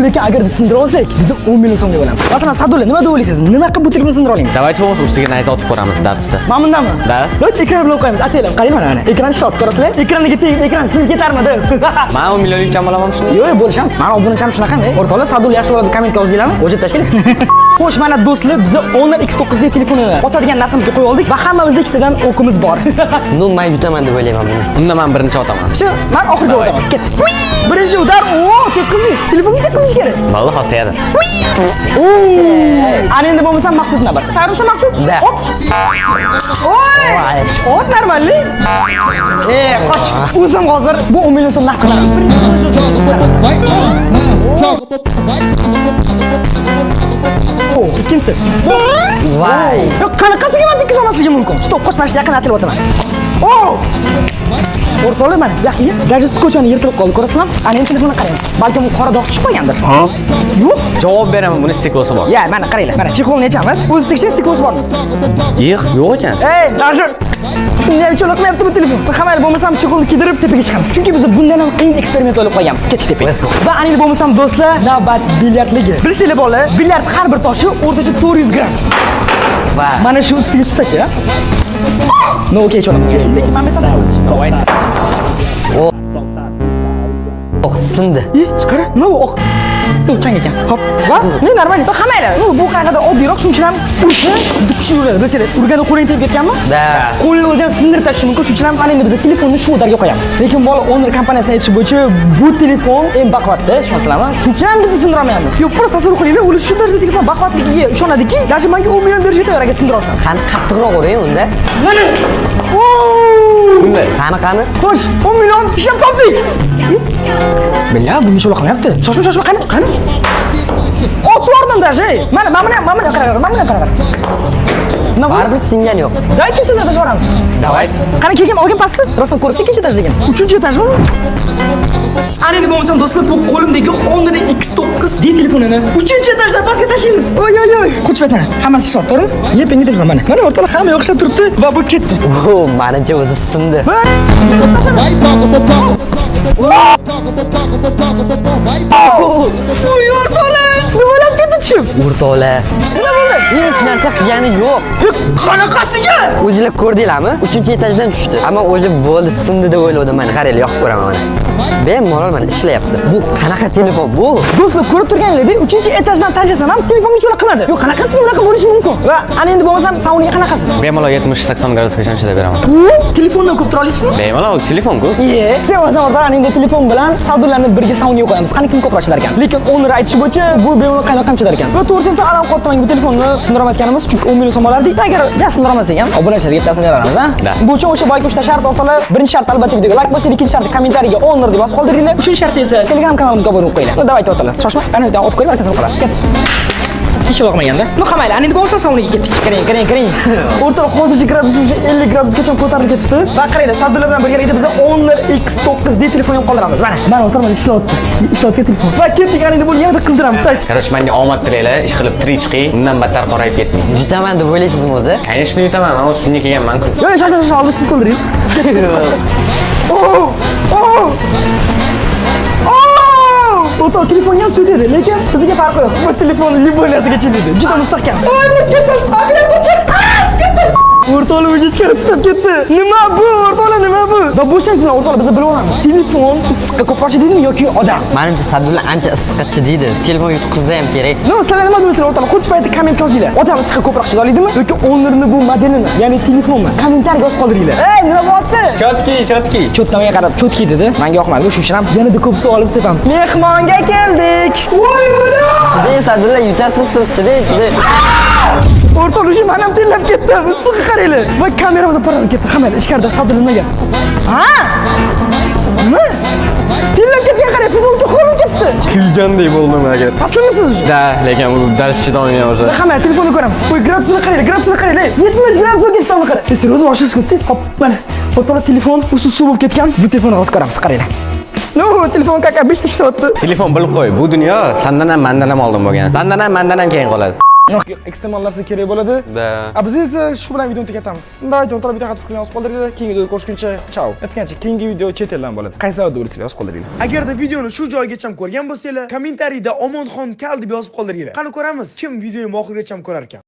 Lekin agar sindira olsak, biz 10 million so'mga bo'lamiz. Masalan, Sadulla, nima deb o'ylaysiz? Nima qilib bu telefonni sindira olamiz? Давайте bo'lmasa ustiga nayza otib ko'ramiz darsda. Mana bundami? Da. Lo't ekran bilan qo'yamiz. Ataylar, qarang mana. Ekran shot ko'rasizlar? Ekraniga tegib, ekran sinib ketarmidi? Men 10 millionlik jam olaman shuni. Yo'q, bo'lishamiz. Mana obunacham shunaqami? O'rtoqlar, Sadulla yaxshi bo'ladi, kommentga yozinglarmi? O'chib tashlang. Xo'sh, mana do'stlar, biz Honor X9 dek telefonni otadigan narsamizga qo'yib oldik va hammamizda ikkitadan o'qimiz bor. Ну, men yutaman deb o'ylayman buni. Unda men birinchi otaman. Shu, men oxirga o'taman. Ket. Birinchi udar. O, tekkiziz. Telefonni tekkizish kerak. Vallo hozir tegadi. Ana endi bo'lmasam maqsad nima? Tayyormisan maqsad? Da. Ot. Oy! Ot normalni. Qoch. O'zim hozir bu 10 million so'm naqd qilaman. Ikkinchisi. Voy. Yo'q, qanaqasiga men tekkiz olmasligi mumkin? Stop, qoch, mana shu yaqin atilib o'taman. O'rtoqlar mana, yaqin gadjet skochani yirtilib qoldi, ko'rasizmi? Ana endi telefonni qaraymiz. Balkim u qora dog' tushib qolgandir. Yo'q. Javob beraman, buni stiklosi bor. Ya, mana qaranglar. Mana chexolni yechamiz. O'zi tekshir stiklosi bormi? Yo'q ekan. Ey, Dajur. Shunday ham cho'loqmayapti bu telefon. Hamma bo'lmasam chexolni kiydirib tepaga chiqamiz. Chunki biz bundan ham qiyin eksperiment olib qo'yganmiz. Ketdik tepaga. Let's go. Va ana endi bo'lmasam do'stlar, navbat bilyardligi. Bilasizlar bolalar, bilyard har bir toshi o'rtacha 400 gramm. Va Mana shu ustiga tushsa-chi? No, okey, cho'loq. Lekin men aytaman. Давайте. o'qsindi. Chiqara. Nima bu? Oq. Bu chang ekan. Hop. Va, ne normal. Va hammalar. Bu qanaqadir oddiyroq, shuning uchun ham urishni juda kuchli uradi. Bilasizlar, urganda qo'ling tegib ketganmi? Da. Qo'lni o'zini sindirib tashishi mumkin. Shuning uchun ham mana endi biz telefonni shu o'targa qo'yamiz. Lekin bola Honor kompaniyasining aytishi bo'yicha bu telefon eng baquvvatli, ishonasizlarmi? Shuning uchun ham biz sindira olmayapmiz. Yo'q, prosta tasavvur qilinglar, ular shu darajada telefon baquvvatligiga ishonadiki, даже menga 10 million berishga tayyor agar sindira olsam. Qani qattiqroq uring unda. Mana. Shunday. Qani. Xo'sh, 10 million ishlab topdik. Billa, bunga cho'la qilmayapti. Shoshma, qani? Ot o'rnim даже. Mana qara. Nima bor? Baribir singan yo'q. Da ikkinchi etaj boramiz. Давайте. Qani kelgan olgan pastni, rostdan ko'rsa ikkinchi etaj degan. Uchinchi etajmi? Ana endi bo'lmasam do'stlar, bu qo'limdagi Honor X9 D telefonini 3-etajdan pastga tashlaymiz. Oy. Qo'chib aytmana. Hammasi shot, to'g'rimi? Yepingi telefon mana. Mana o'rtalar hamma yo'qshab turibdi va bu ketdi. O, menimcha o'zi sindi. Voy o'rtoqlar, nimalar ketdi tushib? O'rtoqlar. Nima bo'ldi? Hech narsa qilgani yo'q. Qanaqasiga? O'zinglar ko'rdinglarmi? 3-etajdan tushdi. Ammo o'zi bo'ldi, sindi deb o'yladim. Mana qaranglar, yoqib ko'raman mana. Bemalol mana ishlayapti. Bu qanaqa telefon bu? Do'stlar, ko'rib turganinglardek 3-etajdan tanchasam ham telefonga cho'la qilmadi. Yo'q, qanaqasiga bunaqa bo'lishi mumkin? Va ana endi bo'lmasam sauniga qanaqasiz? Bemalol 70-80 gradusgacha chidab beraman. Bu telefondan ko'p tura olasizmi? Bemalol telefon-ku. Sen o'zing o'rtalar endi telefon bilan savdolarni birga sauniga qo'yamiz. Qani kim ko'proq chidar ekan? Lekin Honor aytishi bo'yicha bu bemalol qanaqa ham chidar ekan. Va to'g'risini alam qotmang bu telefonni sindirmayotganimiz, chunki 10 million so'm olardik. Agar sindirmasak ham obunachilarga bittasin beramiz, ha? Bu uchun o'sha boyga 3 ta shart o'rtalar. Birinchi shart albatta videoga like bosing, ikkinchi shart kommentariyaga Honor deb yozib qoldiringlar. Uchinchi shart esa Telegram kanalimizga obuna bo'lib qo'yinglar. Davayt o'rtalar. Shoshma. Qani bitta ot qo'yib arkasiga qoladi. Ket. Hech yo'qmaganda. No qamaylar, endi bo'lsa sauniga ketdik. Qarang. O'rtalar hozircha gradus 50 gradusgacha ko'tarilib ketibdi. Va qaranglar, savdolar bilan birgalikda biz Honor X9 D telefon ham qoldiramiz. Mana o'rtalar ishlayotgan telefon. Va ketdik, endi bu yerda qizdiramiz. Короче, menga omad tilaylar, ish qilib tirik chiqing, undan battar qorayib ketmang. Yutaman deb o'ylaysizmi o'zi? Конечно, yutaman, men o'z shunga kelganman-ku. Yo'q, shoshma, olib siz to'ldiring. O'rtoq telefonga suv dedi, lekin bizga farqi yo'q. Bu telefon liboniyasiga chidaydi. Juda mustahkam. Voy, muskatsan, operator chiq. Skatdi. O'rtoqlar o'zi ichkari tutab ketdi. Nima bu? O'rtoqlar nima bu? Va bu shunday o'rtoqlar biz bilib olamiz. Telefon issiqqa ko'proq chidaydimi yoki odam? Menimcha Sadulla ancha issiqqa chidaydi. Telefon yutqizsa ham kerak. No, sizlar nima deysizlar o'rtoqlar? Xuddi paytda komment yozinglar. Odam issiqqa ko'proq chida oladimi yoki Honor'ning bu modelini, ya'ni telefonmi? Kommentariyaga yozib qoldiringlar. Ey, nima bo'pti? Chotki. Chotnamaga qarab chotki dedi. Menga yoqmadi. Shuning uchun ham yanada ko'p savol sepamiz. Mehmonga keldik. Voy, mana. Chidang Sadulla, yutasiz siz, chidang. O'rtoq ushim ham tillab ketdi. Issiqqa qaranglar. Va kameramiz paralab ketdi. Hammalar ichkarida Sadulla nimaga? Ha? Nima? Tillab ketgan qarang, futbolga qo'lib ketdi. Kulgandek bo'ldim agar. Aslimisiz? Da, lekin bu dars chidolmayman o'zi. Hamma telefonni ko'ramiz. Qo'y gradusini qaranglar. 70 gradusga ketdi qarang. Seryoz oshirib ketdi. Hop, mana. O'rtoqlar telefon suv bo'lib ketgan. Bu telefonni hozir ko'ramiz, qaranglar. No, telefon kaka 5 ishlayapti. Telefon bilib qo'y, bu dunyo sandan ham mandan ham oldin bo'lgan. Sandan ham mandan ham keyin qoladi. Yo'q, ekstremal narsa kerak bo'ladi. Da. Biz esa shu bilan videoni tugatamiz. Unda o'rtaroq video qattiq qilgan qoldiringlar. Keyingi videoda ko'rishguncha ciao. Aytgancha keyingi video chet eldan bo'ladi. Qaysi davlatda o'rishlar yozib qoldiringlar. Agarda videoni shu joygacha ko'rgan bo'lsanglar, kommentariyda Omonxon Kal deb yozib qoldiringlar. Qani ko'ramiz, kim videoni oxirigacha ko'rar ekan.